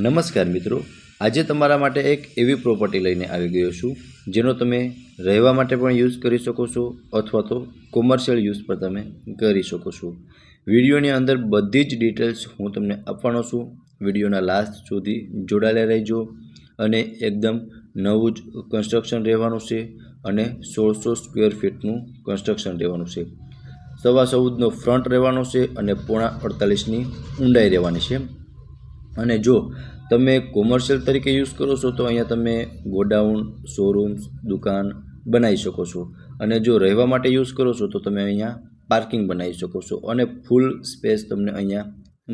નમસ્કાર મિત્રો, આજે તમારા માટે એક એવી પ્રોપર્ટી લઈને આવી ગયો છું જેનો તમે રહેવા માટે પણ યુઝ કરી શકો છો અથવા તો કોમર્શિયલ યુઝ પર તમે કરી શકો છો। વિડીયોની અંદર બધી જ ડિટેલ્સ હું તમને આપવાનો છું। વિડીયોના લાસ્ટ સુધી જોડાયેલા રહેજો અને એકદમ નવું જ કન્સ્ટ્રક્શન રહેવાનું છે અને 1600 સ્ક્વેર ફીટનું કન્સ્ટ્રક્શન રહેવાનું છે। 14.25નો ફ્રન્ટ રહેવાનો છે અને 48.ની ઊંડાઈ રહેવાની છે। અને જો તમે કોમર્શિયલ તરીકે યુઝ કરો છો તો અહીંયા તમે ગોડાઉન, શોરૂમ્સ, દુકાન બનાવી શકો છો અને જો રહેવા માટે યુઝ કરો છો તો તમે અહીંયા પાર્કિંગ બનાવી શકો છો અને ફૂલ સ્પેસ તમને અહીંયા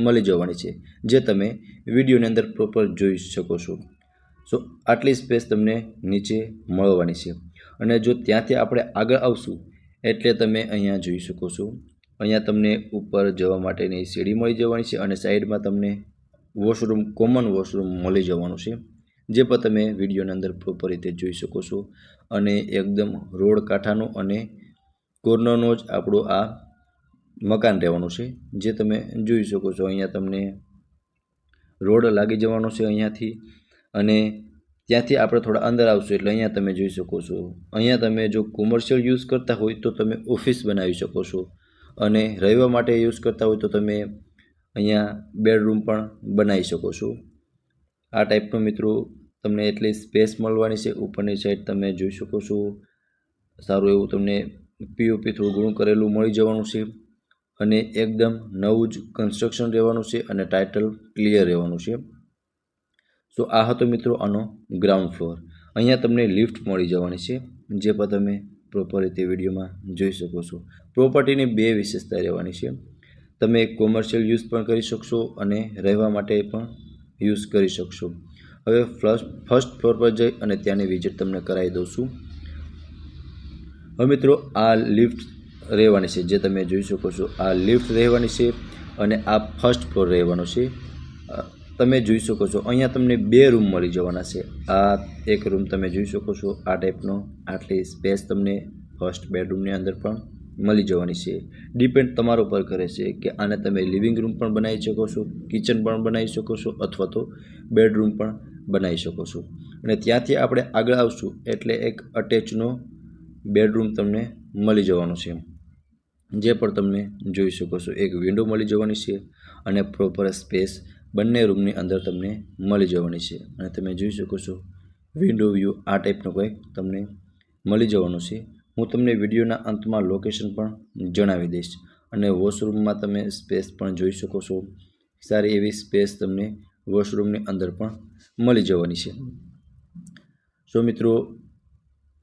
મળી જવાની છે જે તમે વિડીયોની અંદર પ્રોપર જોઈ શકો છો। સો આટલી સ્પેસ તમને નીચે મળવાની છે અને જો ત્યાંથી આપણે આગળ આવશું એટલે તમે અહીંયા જોઈ શકો છો, અહીંયા તમને ઉપર જવા માટેની સીડી મળી જવાની છે અને સાઈડમાં તમને વોશરૂમ, કોમન વોશરૂમ મળી જવાનું છે જે પણ તમે વિડીયોની અંદર પ્રોપર રીતે જોઈ શકો છો અને એકદમ રોડ કાંઠાનું અને કોર્નરનો જ આપણું આ મકાન રહેવાનું છે જે તમે જોઈ શકો છો। અહીંયા તમને રોડ લાગી જવાનો છે અહીંયાથી અને ત્યાંથી આપણે થોડા અંદર આવશું એટલે અહીંયા તમે જોઈ શકો છો, અહીંયા તમે જો કોમર્શિયલ યુઝ કરતા હોય તો તમે ઓફિસ બનાવી શકો છો અને રહેવા માટે યુઝ કરતા હોય તો તમે અહીંયા બેડરૂમ પણ બનાવી શકો છો। આ ટાઈપનો મિત્રો તમને એટલી સ્પેસ મળવાની છે। ઉપરની સાઈડ તમે જોઈ શકો છો સારું એવું તમને પીઓપી થોડું ઘણું કરેલું મળી જવાનું છે અને એકદમ નવું જ કન્સ્ટ્રક્શન રહેવાનું છે અને ટાઇટલ ક્લિયર રહેવાનું છે। સો આ હતો મિત્રો આનો ગ્રાઉન્ડ ફ્લોર। અહીંયા તમને લિફ્ટ મળી જવાની છે જે પણ તમે પ્રોપર રીતે વિડીયોમાં જોઈ શકો છો। પ્રોપર્ટીની બે વિશેષતા રહેવાની છે, તમે કોમર્શિયલ યુઝ પણ કરી શકશો અને રહેવા માટે પણ યુઝ કરી શકશો। હવે ફર્સ્ટ ફ્લોર પર જઈ અને ત્યાંની વિઝિટ તમને કરાવી દઉં છું। હવે મિત્રો આ લિફ્ટ રહેવાની છે જે તમે જોઈ શકો છો, આ લિફ્ટ રહેવાની છે અને આ ફર્સ્ટ ફ્લોર રહેવાનો છે। તમે જોઈ શકો છો અહીંયા તમને બે રૂમ મળી જવાના છે। આ એક રૂમ તમે જોઈ શકો છો, આ ટાઈપનો આટલી સ્પેસ તમને ફર્સ્ટ બેડરૂમની અંદર પણ મળી જવાની છે। ડિપેન્ડ તમારા ઉપર કરે છે કે આને તમે લિવિંગ રૂમ પણ બનાવી શકો છો, કિચન પણ બનાવી શકો છો અથવા તો બેડરૂમ પણ બનાવી શકો છો। અને ત્યાંથી આપણે આગળ આવશું એટલે એક અટેચનો બેડરૂમ તમને મળી જવાનો છે જે પણ તમે જોઈ શકો છો। એક વિન્ડો મળી જવાની છે અને પ્રોપર સ્પેસ બંને રૂમની અંદર તમને મળી જવાની છે અને તમે જોઈ શકો છો વિન્ડો વ્યૂ આ ટાઈપનો કંઈક તમને મળી જવાનું છે। હું તમને વિડીયોના અંતમાં લોકેશન પણ જણાવી દઈશ અને વોશરૂમમાં તમે સ્પેસ પણ જોઈ શકો છો, સારી એવી સ્પેસ તમને વોશરૂમની અંદર પણ મળી જવાની છે। સો મિત્રો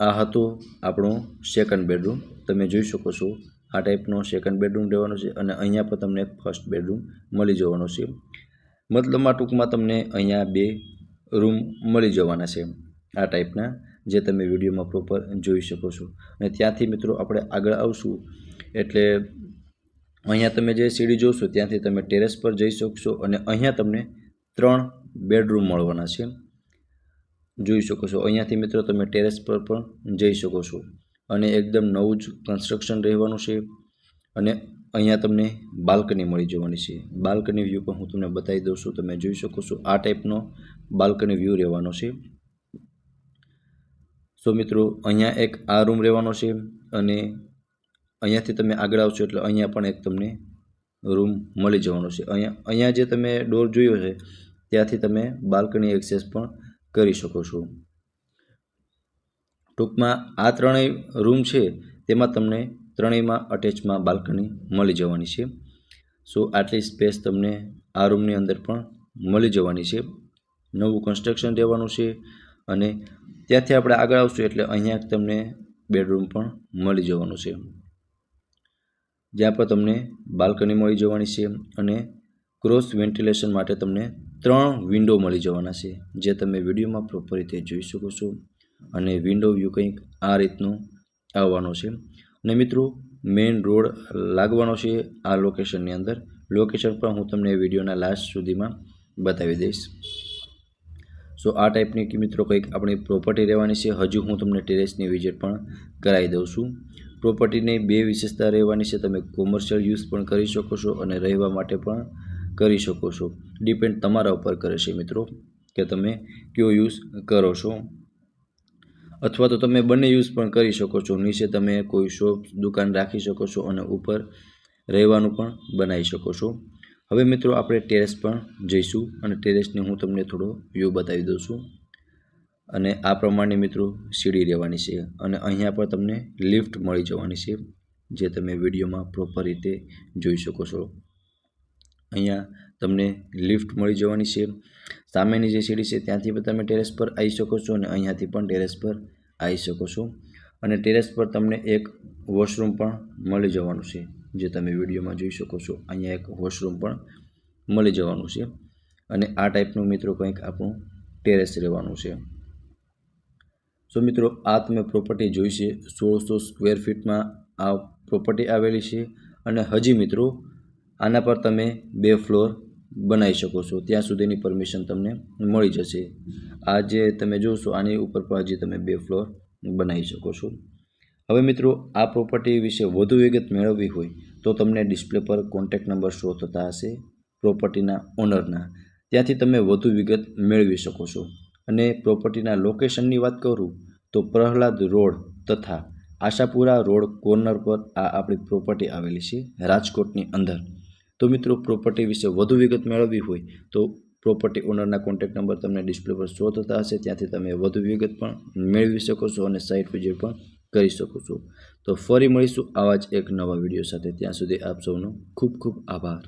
આ હતો આપણો સેકન્ડ બેડરૂમ। તમે જોઈ શકો છો આ ટાઈપનો સેકન્ડ બેડરૂમ રહેવાનો છે અને અહીંયા પણ તમને ફર્સ્ટ બેડરૂમ મળી જવાનો છે। મતલબમાં ટૂંકમાં તમને અહીંયા બે રૂમ મળી જવાના છે આ ટાઈપના જે તમે વિડીયોમાં પ્રોપર જોઈ શકો છો। અને ત્યાંથી મિત્રો આપણે આગળ આવશું એટલે અહીંયા તમે જે સીડી જોશો ત્યાંથી તમે ટેરેસ પર જઈ શકશો અને અહીંયા તમને 3 બેડરૂમ મળવાના છે, જોઈ શકો છો। અહીંયાથી મિત્રો તમે ટેરેસ પર પણ જઈ શકો છો અને એકદમ નવું જ કન્સ્ટ્રક્શન રહેવાનું છે અને અહીંયા તમને બાલ્કની મળી જવાની છે। બાલ્કની વ્યૂ પણ હું તમને બતાવી દઉં છું, તમે જોઈ શકો છો આ ટાઈપનો બાલ્કની વ્યૂ રહેવાનો છે। સો મિત્રો અહીંયા એક આ રૂમ રહેવાનો છે અને અહીંયાથી તમે આગળ આવશો એટલે અહીંયા પણ એક તમને રૂમ મળી જવાનો છે। અહીંયા જે તમે ડોર જોયો છે ત્યાંથી તમે બાલ્કની એક્સેસ પણ કરી શકો છો। ટૂંકમાં આ ત્રણેય રૂમ છે તેમાં તમને ત્રણેયમાં અટેચમાં બાલ્કની મળી જવાની છે। સો આટલી સ્પેસ તમને આ રૂમની અંદર પણ મળી જવાની છે, નવું કન્સ્ટ્રક્શન રહેવાનું છે અને ત્યાંથી આપણે આગળ આવશું એટલે અહીંયા તમને બેડરૂમ પણ મળી જવાનું છે જ્યાં પણ તમને બાલ્કની મળી જવાની છે અને ક્રોસ વેન્ટિલેશન માટે તમને 3 વિન્ડો મળી જવાના છે જે તમે વિડીયોમાં પ્રોપર રીતે જોઈ શકો છો અને વિન્ડો વ્યૂ કંઈક આ રીતનું આવવાનો છે અને મિત્રો મેઇન રોડ લાગવાનો છે આ લોકેશનની અંદર। લોકેશન પણ હું તમને વિડીયોના લાસ્ટ સુધીમાં બતાવી દઈશ। સો આ ટાઈપની મિત્રો કંઈક આપણી પ્રોપર્ટી રહેવાની છે। હજુ હું તમને ટેરેસની વિઝિટ પણ કરાવી દઉં છું। પ્રોપર્ટીની બે વિશેષતા રહેવાની છે, તમે કોમર્શિયલ યુઝ પણ કરી શકો છો અને રહેવા માટે પણ કરી શકો છો. ડિપેન્ડ તમારા ઉપર કરે છે મિત્રો કે તમે કયો યુઝ કરો છો. અથવા તો તમે બંને યુઝ પણ કરી શકો છો. નીચે તમે કોઈ શોપ દુકાન રાખી શકો છો અને ઉપર રહેવાનું પણ બનાવી શકો છો. હવે મિત્રો આપણે ટેરેસ પર જઈશું અને ટેરેસને હું તમને થોડો વ્યૂ બતાવી દઉં છું. અને આ પ્રમાણે મિત્રો સીડી રહેવાની છે અને અહીંયા પર તમને લિફ્ટ મળી જવાની છે, જે તમે વિડીયોમાં પ્રોપર રીતે જોઈ શકો છો. અહીંયા તમને લિફ્ટ મળી જવાની છે. સામેની જે સીડી છે ત્યાંથી પણ તમે ટેરેસ પર આવી શકો છો અને અહીંયાથી પણ ટેરેસ પર આવી શકો છો. અને ટેરેસ પર તમને એક વોશરૂમ પણ મળી જવાનું છે, જે તમે વિડીયોમાં જોઈ શકો છો. અહીંયા એક વોશરૂમ પણ મળી જવાનું છે અને આ ટાઈપનું મિત્રો કંઈક આપણું ટેરેસ રહેવાનું છે. સો મિત્રો આ તમે પ્રોપર્ટી જોઈ છે. 1600 સ્ક્વેર ફીટમાં આ પ્રોપર્ટી આવેલી છે અને હજી મિત્રો આના પર તમે 2 ફ્લોર બનાવી શકો છો. ત્યાં સુધીની પરમિશન તમને મળી જશે. આ જે તમે જોશો આની ઉપર પણ હજી તમે 2 ફ્લોર બનાવી શકો છો. હવે મિત્રો આ પ્રોપર્ટી વિશે વધુ વિગત મેળવવી હોય તો તમને ડિસ્પ્લે પર કોન્ટેક્ટ નંબર શો થતા હશે પ્રોપર્ટીના ઓનરના. ત્યાંથી તમે વધુ વિગત મેળવી શકો છો. અને પ્રોપર્ટીના લોકેશનની વાત કરું તો પ્રહલાદ રોડ તથા આશાપુરા રોડ કોર્નર પર આ આપણી પ્રોપર્ટી આવેલી છે રાજકોટની અંદર. તો મિત્રો પ્રોપર્ટી વિશે વધુ વિગત મેળવવી હોય તો પ્રોપર્ટી ઓનરના કોન્ટેક્ટ નંબર તમને ડિસ્પ્લે પર શો થતા હશે. ત્યાંથી તમે વધુ વિગત પણ મેળવી શકો છો અને સાઇટ વિઝિટ પણ કરી શકો છો. તો ફરી મળીશું આવા જ એક નવા વિડીયો સાથે. ત્યાં સુધી આપ સૌનો ખૂબ ખૂબ આભાર.